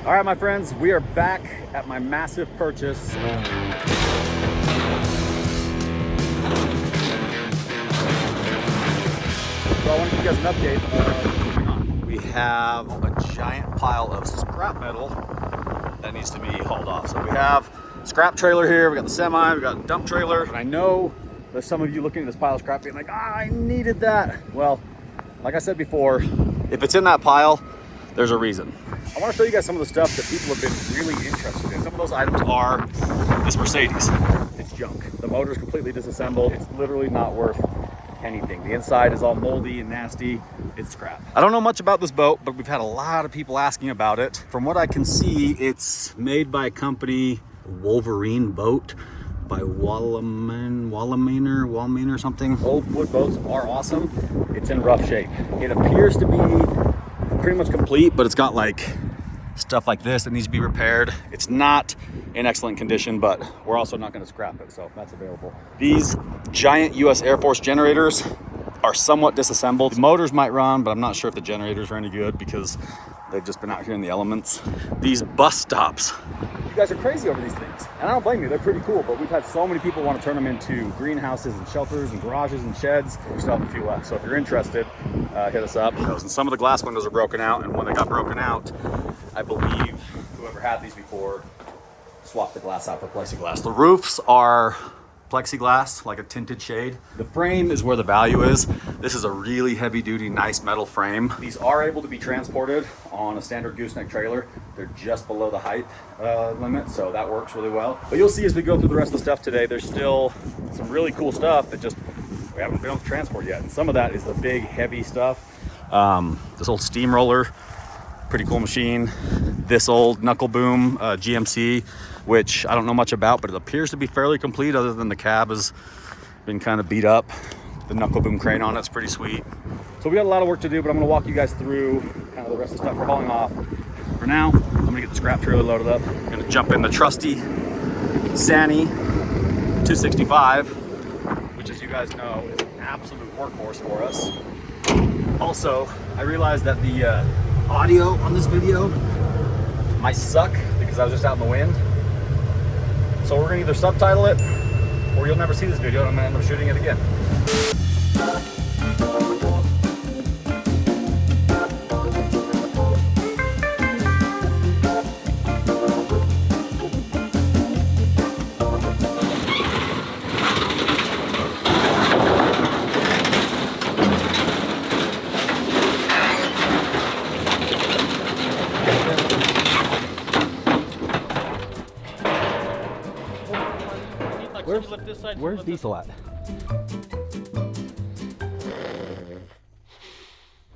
All right, my friends, we are back at my massive purchase. So I want to give you guys an update of what's going on. We have a giant pile of scrap metal that needs to be hauled off. So we have a scrap trailer here, we got the semi, we got a dump trailer. And I know there's some of you looking at this pile of scrap being like, I needed that. Well, like I said before, if it's in that pile, there's a reason. I want to show you guys some of the stuff that people have been really interested in. Some of those items are this Mercedes. It's junk. The motor's completely disassembled. It's literally not worth anything. The inside is all moldy and nasty. It's scrap. I don't know much about this boat, but we've had a lot of people asking about it. From what I can see, it's made by a company, Wolverine Boat, by Wallman or something. Old wood boats are awesome. It's in rough shape. It appears to be pretty much complete, but it's got like stuff like this that needs to be repaired. It's not in excellent condition, but we're also not going to scrap it, so that's available. These giant US Air Force generators are somewhat disassembled. The motors might run, but I'm not sure if the generators are any good because they've just been out here in the elements. These bus stops. You guys are crazy over these things, and I don't blame you, they're pretty cool, but we've had so many people want to turn them into greenhouses and shelters and garages and sheds. We still have a few left, so if you're interested, hit us up. And some of the glass windows are broken out, and when they got broken out, I believe whoever had these before swapped the glass out for plexiglass. The roofs are plexiglass, like a tinted shade. The frame is where the value is. This is a really heavy duty, nice metal frame. These are able to be transported on a standard gooseneck trailer. They're just below the height limit, so that works really well. But you'll see as we go through the rest of the stuff today, there's still some really cool stuff that just we haven't been able to transport yet. And some of that is the big, heavy stuff. This old steamroller, pretty cool machine. This old knuckle boom GMC, which I don't know much about, but it appears to be fairly complete other than the cab has been kind of beat up. The knuckle boom crane on it's pretty sweet. So we got a lot of work to do, but I'm gonna walk you guys through kind of the rest of the stuff we're hauling off. For now, I'm gonna get the scrap trailer loaded up. I'm gonna jump in the trusty Sani 265, which, as you guys know, is an absolute workhorse for us. Also, I realized that the audio on this video might suck because I was just out in the wind. So we're gonna either subtitle it or you'll never see this video and I'm gonna end up shooting it again. Where's Diesel at?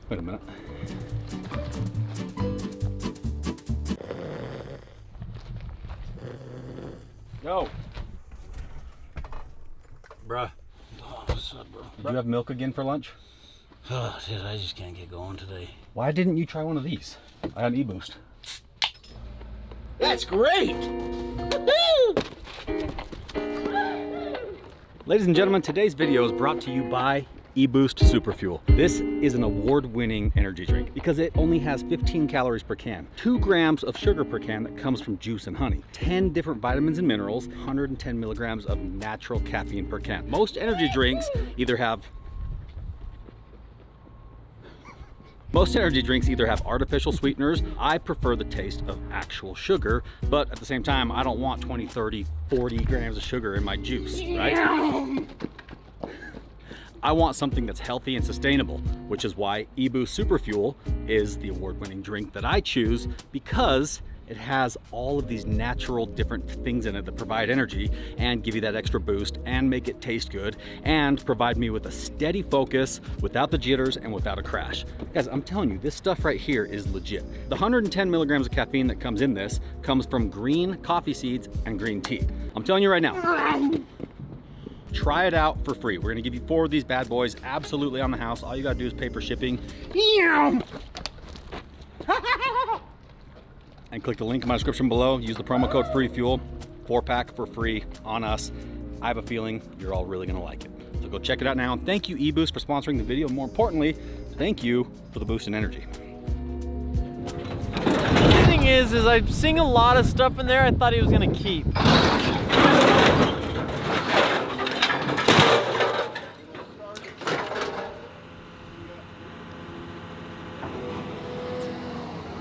Wait a minute. Go. Bruh. Oh, what's up, bro? Did you have milk again for lunch? Oh, shit, I just can't get going today. Why didn't you try one of these? I got an e-boost. That's great! Ladies and gentlemen, today's video is brought to you by e-boost Super Fuel. This is an award-winning energy drink because it only has 15 calories per can, 2 grams of sugar per can that comes from juice and honey, 10 different vitamins and minerals, 110 milligrams of natural caffeine per can. Most energy drinks either have artificial sweeteners. I prefer the taste of actual sugar, but at the same time, I don't want 20, 30, 40 grams of sugar in my juice, right? I want something that's healthy and sustainable, which is why e-boost Super Fuel is the award-winning drink that I choose, because it has all of these natural different things in it that provide energy and give you that extra boost and make it taste good and provide me with a steady focus without the jitters and without a crash. Guys, I'm telling you, this stuff right here is legit. The 110 milligrams of caffeine that comes in this comes from green coffee seeds and green tea. I'm telling you right now, try it out for free. We're gonna give you 4 of these bad boys absolutely on the house. All you gotta do is pay for shipping. And click the link in my description below. Use the promo code FREEFUEL, 4-pack for free on us. I have a feeling you're all really gonna like it. So go check it out now. And thank you, e-boost, for sponsoring the video. More importantly, thank you for the boost in energy. Getting is I'm seeing a lot of stuff in there I thought he was gonna keep.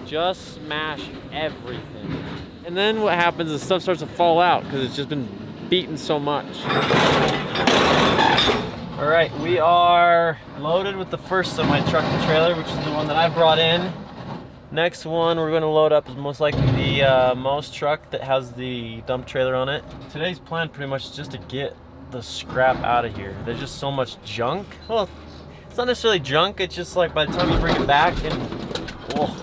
Just smash everything. And then what happens is stuff starts to fall out because it's just been beaten so much. All right, we are loaded with the first semi-truck and trailer, which is the one that I brought in. Next one we're gonna load up is most likely the Moose truck that has the dump trailer on it. Today's plan pretty much is just to get the scrap out of here. There's just so much junk. Well, it's not necessarily junk, it's just like by the time you bring it back and, whoa.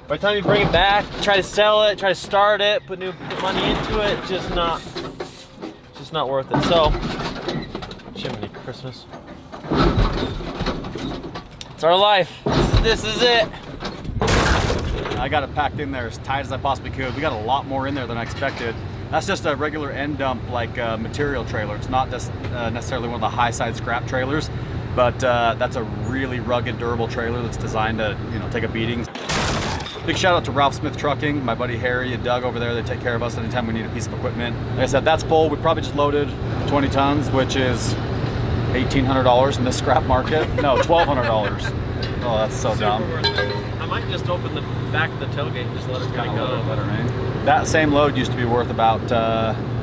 By the time you bring it back, try to sell it, try to start it, put money into it, just not worth it. So, Jiminy Christmas. It's our life. This is it. I got it packed in there as tight as I possibly could. We got a lot more in there than I expected. That's just a regular end dump, like material trailer. It's not just necessarily one of the high side scrap trailers, but that's a really rugged, durable trailer that's designed to, take a beating. Big shout out to Ralph Smith Trucking, my buddy Harry and Doug over there. They take care of us anytime we need a piece of equipment. Like I said, that's full. We probably just loaded 20 tons, which is $1,800 in this scrap market. No, $1,200. Oh, that's so dumb. I might just open the back of the tailgate and just let it kind of go. Better, right? That same load used to be worth about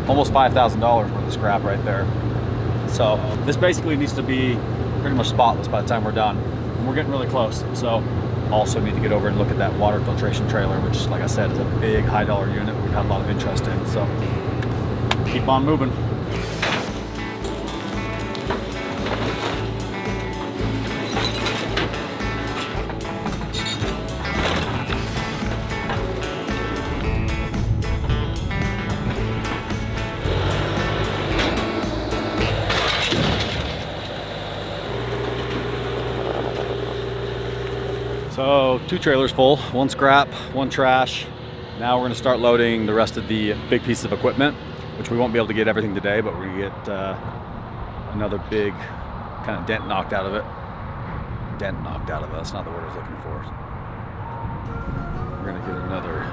almost $5,000 worth of scrap right there. So this basically needs to be pretty much spotless by the time we're done. And we're getting really close. So also need to get over and look at that water filtration trailer, which, like I said, is a big high dollar unit we've had a lot of interest in. So keep on moving. So 2 trailers full, 1 scrap, 1 trash. Now we're gonna start loading the rest of the big piece of equipment, which we won't be able to get everything today, but we're gonna get another big kind of dent knocked out of it. Dent knocked out of it, that's not the word I was looking for. We're gonna get another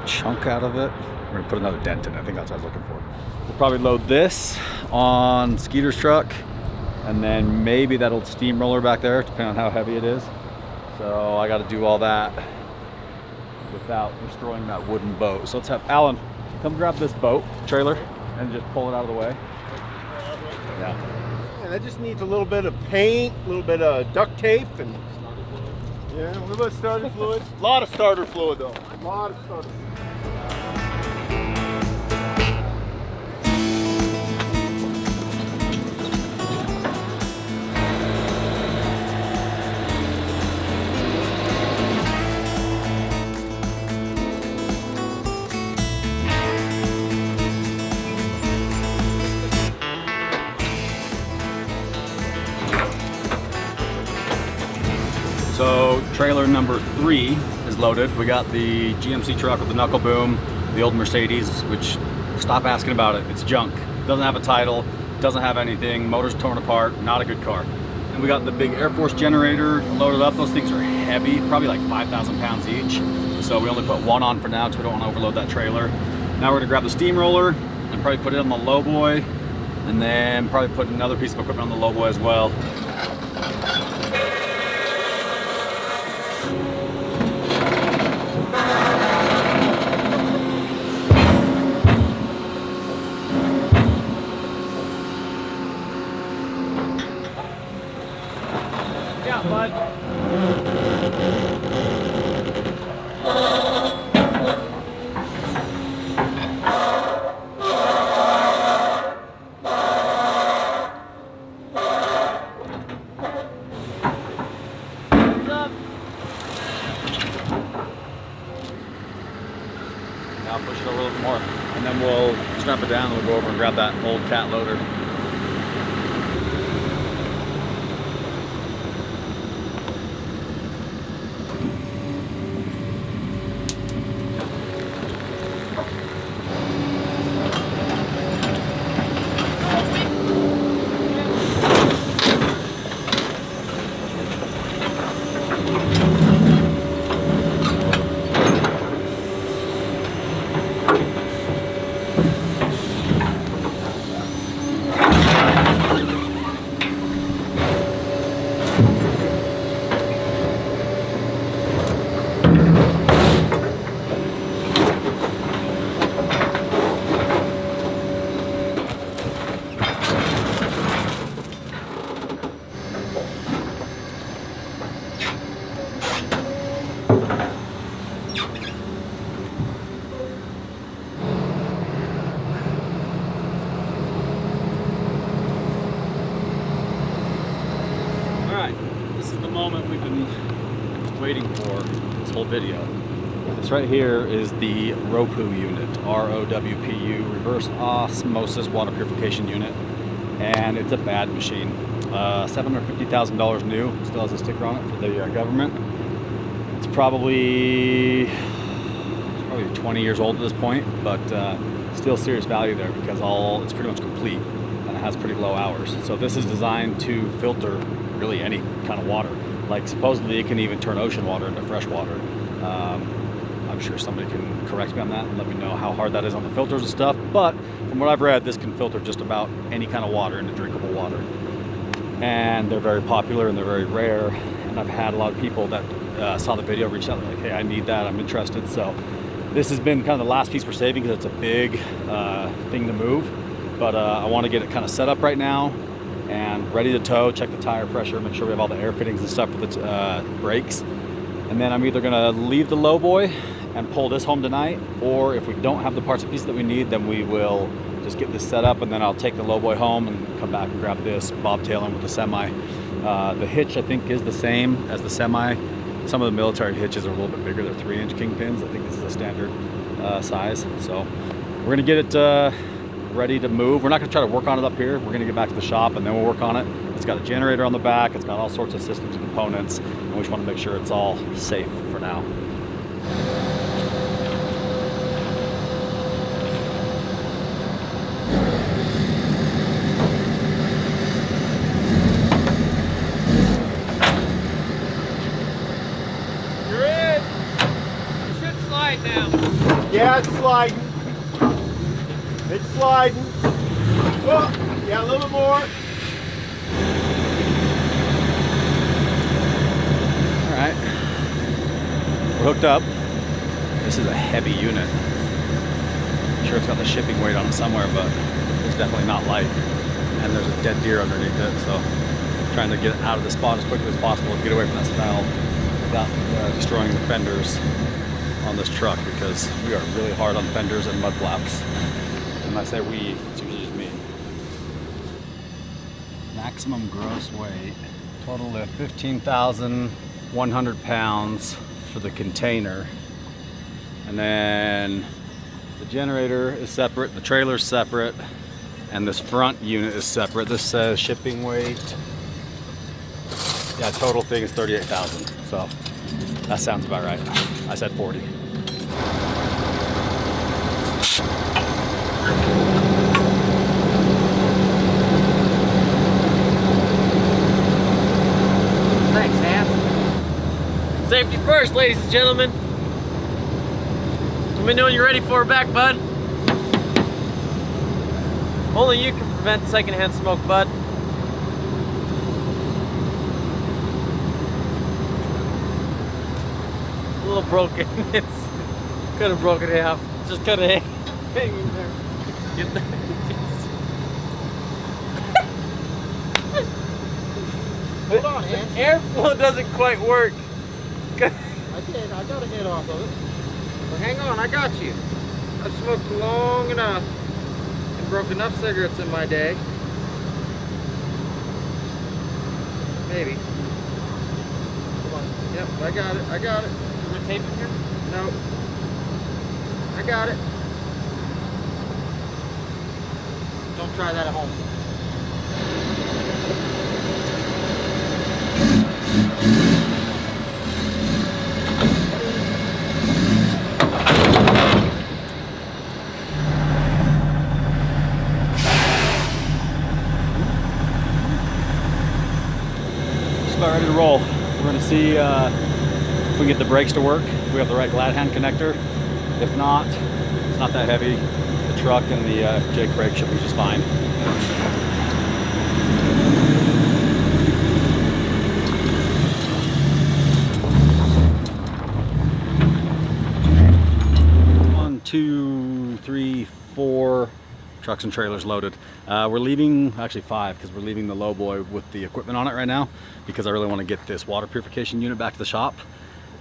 chunk out of it. We're gonna put another dent in it, I think that's what I was looking for. We'll probably load this on Skeeter's truck, and then maybe that old steamroller back there, depending on how heavy it is. So I got to do all that without destroying that wooden boat. So let's have Alan come grab this boat trailer and just pull it out of the way. Yeah. That just needs a little bit of paint, a little bit of duct tape, and yeah, a little bit of starter fluid. A lot of starter fluid though. A lot of starter fluid. So trailer number 3 is loaded. We got the GMC truck with the knuckle boom, the old Mercedes, which, stop asking about it, it's junk. Doesn't have a title, doesn't have anything, motor's torn apart, not a good car. And we got the big Air Force generator loaded up. Those things are heavy, probably like 5,000 pounds each. So we only put 1 on for now because we don't want to overload that trailer. Now we're gonna grab the steamroller and probably put it on the lowboy, and then probably put another piece of equipment on the lowboy as well. Yeah, bud. Now push it a little bit more, and then we'll snap it down and we'll go over and grab that old cat loader. whole video. This right here is the ROPU unit, R-O-W-P-U, reverse osmosis water purification unit, and it's a bad machine. $750,000 new, still has a sticker on it for the government. It's probably 20 years old at this point, but still serious value there because it's pretty much complete and it has pretty low hours. So this is designed to filter really any kind of water. Like supposedly it can even turn ocean water into fresh water. I'm sure somebody can correct me on that and let me know how hard that is on the filters and stuff, but from what I've read, this can filter just about any kind of water into drinkable water. And they're very popular and they're very rare, and I've had a lot of people that saw the video reach out and like, hey, I need that, I'm interested. So this has been kind of the last piece we're saving because it's a big thing to move, but I want to get it kind of set up right now and ready to tow, check the tire pressure, make sure we have all the air fittings and stuff for the brakes. And then I'm either gonna leave the lowboy and pull this home tonight, or if we don't have the parts and pieces that we need, then we will just get this set up, and then I'll take the lowboy home and come back and grab this, bobtail in with the semi. The hitch I think is the same as the semi. Some of the military hitches are a little bit bigger, they're 3-inch kingpins. I think this is a standard size. So we're gonna get it ready to move. We're not gonna try to work on it up here. We're gonna get back to the shop and then we'll work on it. It's got a generator on the back, it's got all sorts of systems and components, and we just wanna make sure it's all safe for now. Yeah, it's sliding. It's sliding. Oh, yeah, a little bit more. All right, we're hooked up. This is a heavy unit. I'm sure it's got the shipping weight on it somewhere, but it's definitely not light. And there's a dead deer underneath it, so I'm trying to get out of the spot as quickly as possible to get away from that smell without destroying the fenders on this truck, because we are really hard on fenders and mud flaps. And when I say we, it's usually just me. Maximum gross weight, total lift 15,100 pounds for the container. And then the generator is separate, the trailer's separate, and this front unit is separate. This says shipping weight. Yeah, total thing is 38,000. So that sounds about right. I said 40. Thanks, Hans. Safety first, ladies and gentlemen. Let me know when you're ready for it back, bud. Only you can prevent secondhand smoke, bud. A little broken. It's could have broken in half. Just kind of hanging there. Get that. Hold on, Hans. Airflow doesn't quite work. I did. I got a hit off of it. Well, hang on. I got you. I've smoked long enough and broke enough cigarettes in my day. Maybe. Hold on. Yep, I got it. I got it. Is there tape in here? No. I got it. Don't try that at home. Just about ready to roll. We're going to see if we can get the brakes to work, if we have the right glad hand connector. If not, it's not that heavy. The truck and the Jake brake should be just fine. One, two, three, four trucks and trailers loaded. We're leaving, actually 5, because we're leaving the lowboy with the equipment on it right now, because I really want to get this water purification unit back to the shop,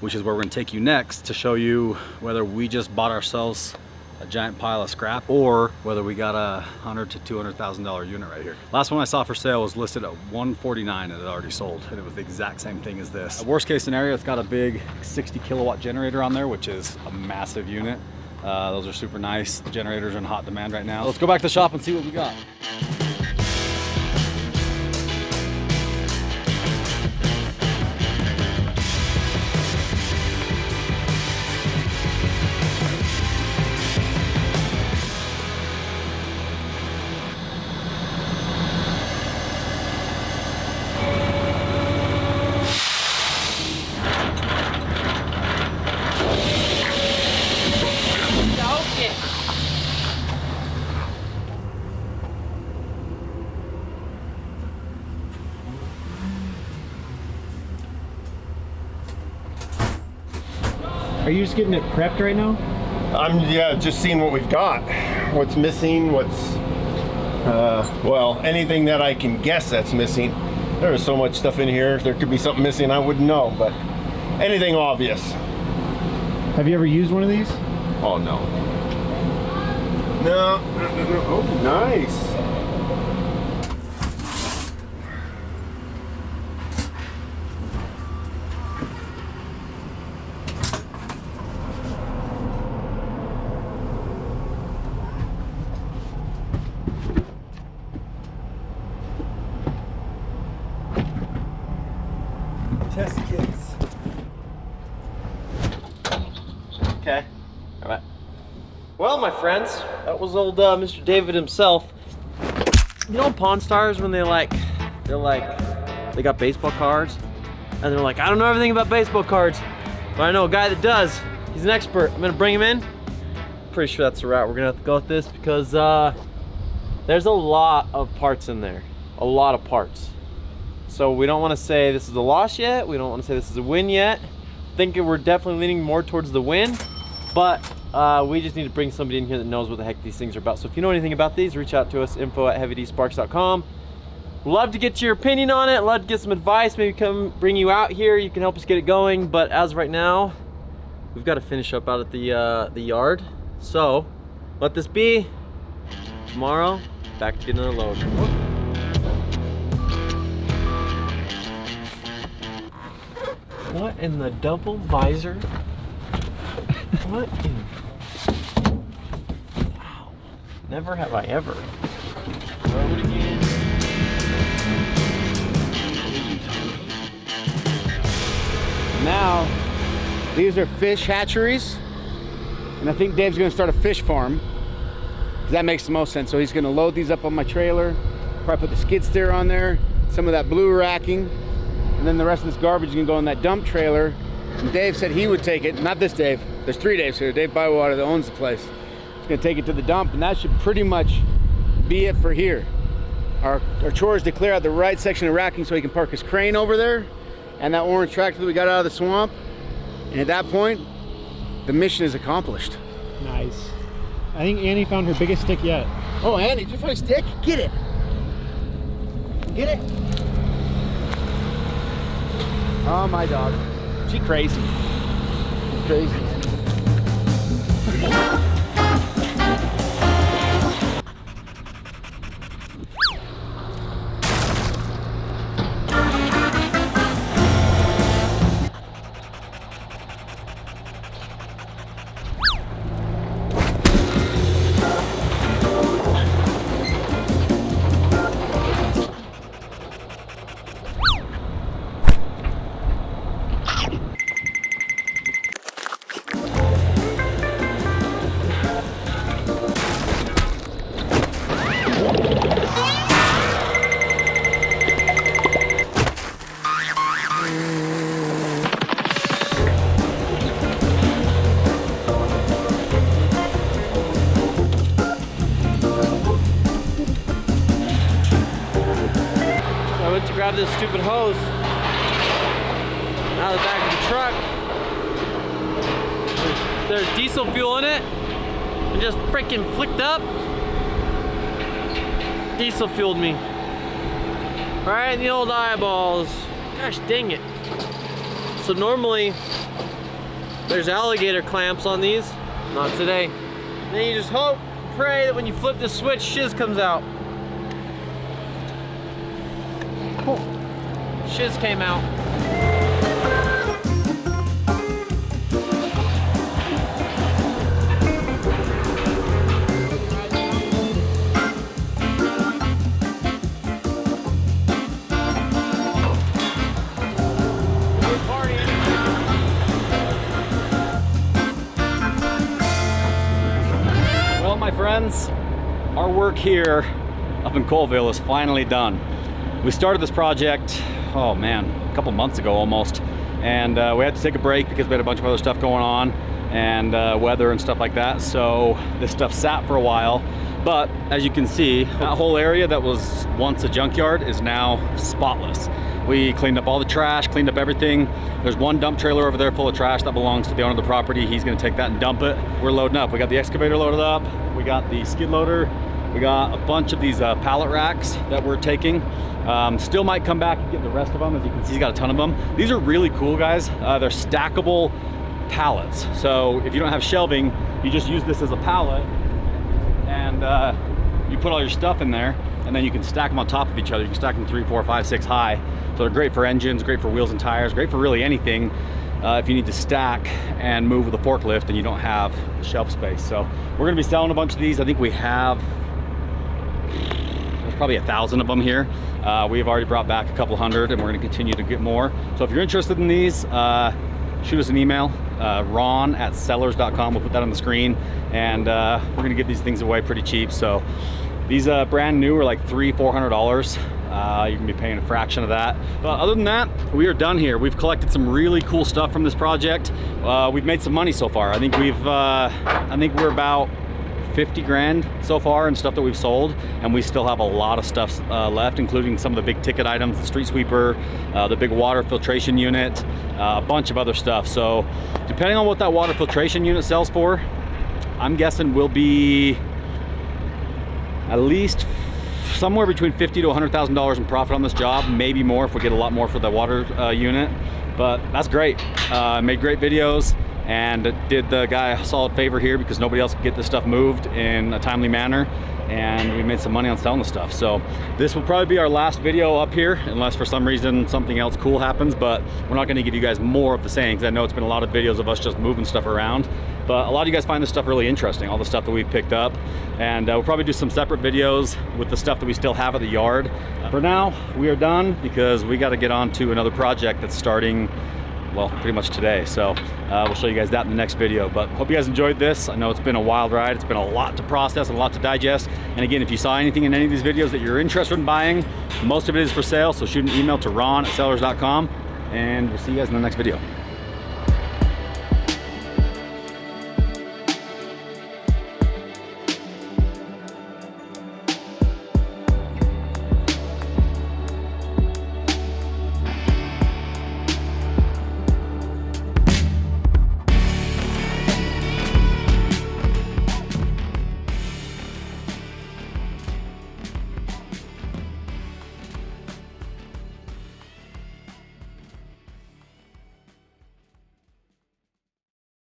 which is where we're going to take you next to show you whether we just bought ourselves a giant pile of scrap, or whether we got a $100,000 to $200,000 unit right here. Last one I saw for sale was listed at $149 and it already sold, and it was the exact same thing as this. Worst case scenario, it's got a big 60 kilowatt generator on there, which is a massive unit. Those are super nice. The generators are in hot demand right now. Let's go back to the shop and see what we got. Are you just getting it prepped right now? I'm just seeing what we've got, what's missing, what's well, anything that I can guess that's missing. There is so much stuff in here. There could be something missing I wouldn't know, but anything obvious. Have you ever used one of these? Oh no. No. Oh, nice. Test kits. Okay. All right. Well, my friends, that was old Mr. David himself. You know, Pawn Stars, when they got baseball cards, and they're like, I don't know everything about baseball cards, but I know a guy that does. He's an expert. I'm gonna bring him in. Pretty sure that's the route we're gonna have to go with this, because there's a lot of parts in there. A lot of parts. So we don't want to say this is a loss yet. We don't want to say this is a win yet. I think we're definitely leaning more towards the win, but we just need to bring somebody in here that knows what the heck these things are about. So if you know anything about these, reach out to us, info@heavydsparks.com. Love to get your opinion on it. Love to get some advice. Maybe come bring you out here. You can help us get it going. But as of right now, we've got to finish up out at the yard. So let this be. Tomorrow, back to get another load. What in the double visor? What in... Wow. Never have I ever. Load again. Now, these are fish hatcheries, and I think Dave's gonna start a fish farm, because that makes the most sense. So he's gonna load these up on my trailer, probably put the skid steer on there, some of that blue racking, and then the rest of this garbage is gonna go in that dump trailer. And Dave said he would take it, not this Dave, there's 3 Daves here, Dave Bywater that owns the place. He's gonna take it to the dump, and that should pretty much be it for here. Our chore is to clear out the right section of racking so he can park his crane over there, and that orange tractor that we got out of the swamp. And at that point, the mission is accomplished. Nice. I think Annie found her biggest stick yet. Oh, Annie, did you find a stick? Get it. Get it. Oh, my dog. She crazy. She's crazy. Grab this stupid hose out of the back of the truck. There's diesel fuel in it and just freaking flicked up. Diesel fueled me right in the old eyeballs. Gosh dang it. So normally there's alligator clamps on these. Not today. Then you just hope, pray that when you flip this switch, shiz comes out. Shiz came out. Well, my friends, our work here up in Colville is finally done. We started this project, oh man, a couple months ago almost, and we had to take a break because we had a bunch of other stuff going on and weather and stuff like that, so this stuff sat for a while. But as you can see, that whole area that was once a junkyard is now spotless. We cleaned up all the trash, cleaned up everything. There's one dump trailer over there full of trash that belongs to the owner of the property. He's gonna take that and dump it. We're loading up. We got the excavator loaded up. We got the skid loader. We got a bunch of these pallet racks that we're taking. Still might come back and get the rest of them. As you can see, he's got a ton of them. These are really cool, guys. They're stackable pallets. So if you don't have shelving, you just use this as a pallet and you put all your stuff in there, and then you can stack them on top of each other. You can stack them 3, 4, 5, 6 high. So they're great for engines, great for wheels and tires, great for really anything if you need to stack and move with a forklift and you don't have shelf space. So we're gonna be selling a bunch of these. I think we have, there's probably 1,000 of them here. We have already brought back a couple hundred, and we're gonna continue to get more. So if you're interested in these, shoot us an email, ron@sellers.com. We'll put that on the screen, and we're gonna give these things away pretty cheap. So these brand new are like $300-400. You can be paying a fraction of that. But other than that, we are done here. We've collected some really cool stuff from this project. We've made some money so far. I think we're about 50 grand so far in stuff that we've sold, and we still have a lot of stuff left, including some of the big ticket items, the street sweeper, the big water filtration unit, a bunch of other stuff. So depending on what that water filtration unit sells for, I'm guessing we'll be at least somewhere between $50,000 to $100,000 in profit on this job, maybe more if we get a lot more for the water unit. But that's great. Made great videos and did the guy a solid favor here because nobody else could get this stuff moved in a timely manner, and we made some money on selling the stuff. So this will probably be our last video up here unless for some reason something else cool happens, but we're not going to give you guys more of the same because I know it's been a lot of videos of us just moving stuff around, but a lot of you guys find this stuff really interesting, all the stuff that we've picked up, and we'll probably do some separate videos with the stuff that we still have at the yard. For now, we are done because we got to get on to another project that's starting, well, pretty much today. So we'll show you guys that in the next video. But hope you guys enjoyed this. I know it's been a wild ride. It's been a lot to process, a lot to digest. And again, if you saw anything in any of these videos that you're interested in buying, most of it is for sale. So shoot an email to ron@sellers.com, and we'll see you guys in the next video.